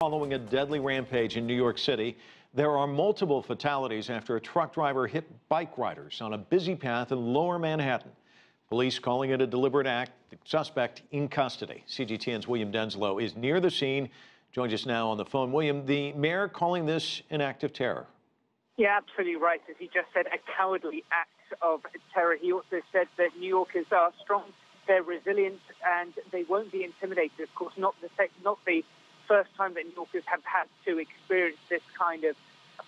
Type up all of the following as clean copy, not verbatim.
Following a deadly rampage in New York City, there are multiple fatalities after a truck driver hit bike riders on a busy path in Lower Manhattan. Police calling it a deliberate act. The suspect in custody. CGTN's William Denselow is near the scene. Joins us now on the phone. William, the mayor calling this an act of terror. Yeah, absolutely right. As he just said, a cowardly act of terror. He also said that New Yorkers are strong, they're resilient, and they won't be intimidated. Of course, not the first time that New Yorkers have had to experience this kind of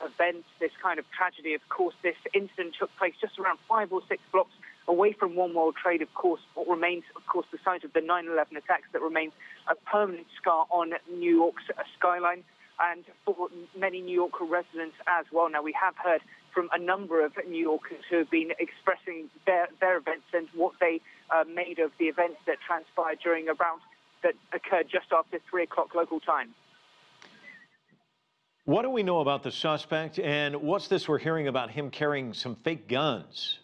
event, this kind of tragedy. Of course, this incident took place just around 5 or 6 blocks away from One World Trade. Of course, what remains, the site of the 9/11 attacks that remains a permanent scar on New York's skyline and for many New York residents as well. Now, we have heard from a number of New Yorkers who have been expressing their events and what they made of the events that transpired during a round that occurred just after 3 o'clock local time. What do we know about the suspect, and what's this we're hearing about him carrying some fake guns?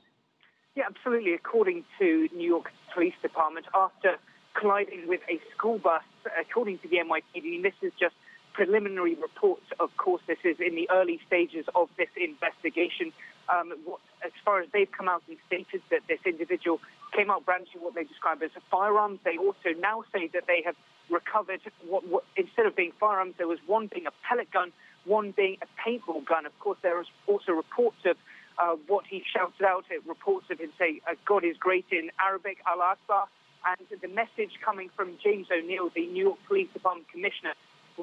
Yeah, absolutely. According to New York Police Department, after colliding with a school bus, according to the NYPD, and this is just preliminary reports, of course, this is in the early stages of this investigation. As far as they've come out and stated that this individual came out brandishing what they describe as firearms. They also now say that they have recovered, instead of being firearms, there was one being a pellet gun, one being a paintball gun. Of course, there is also reports of what he shouted out, reports of him saying, God is great in Arabic, Allah Akbar. And the message coming from James O'Neill, the New York Police Department commissioner,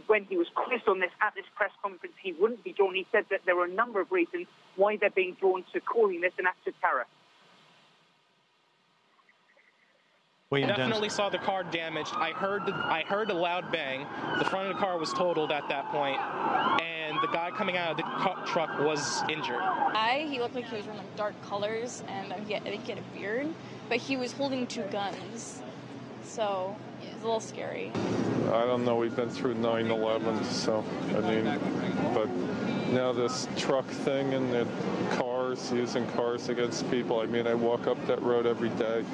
when he was quizzed on this at this press conference, he wouldn't be drawn. He said that there were a number of reasons why they're being drawn to calling this an act of terror. I definitely saw the car damaged. I heard a loud bang. The front of the car was totaled at that point, and the guy coming out of the truck was injured. He looked like he was wearing dark colors, and I think he had a beard, but he was holding 2 guns, so it was a little scary. I don't know. We've been through 9/11, so I mean, but now this truck thing and the cars, using cars against people. I mean, I walk up that road every day.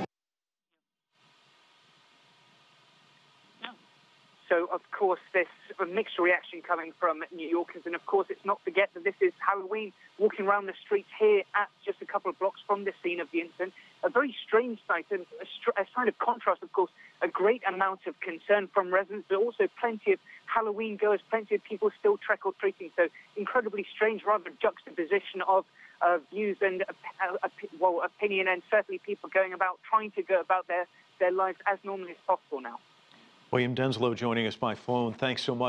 So, of course, this mixed reaction coming from New Yorkers. And, of course, it's not forget that this is Halloween, walking around the streets here at just a couple of blocks from the scene of the incident. A very strange sight and a sign of contrast, of course, a great amount of concern from residents, but also plenty of Halloween goers, plenty of people still trick-or-treating. So incredibly strange, rather juxtaposition of views and, opinion, and certainly people trying to go about their lives as normally as possible now. William Denselow joining us by phone. Thanks so much.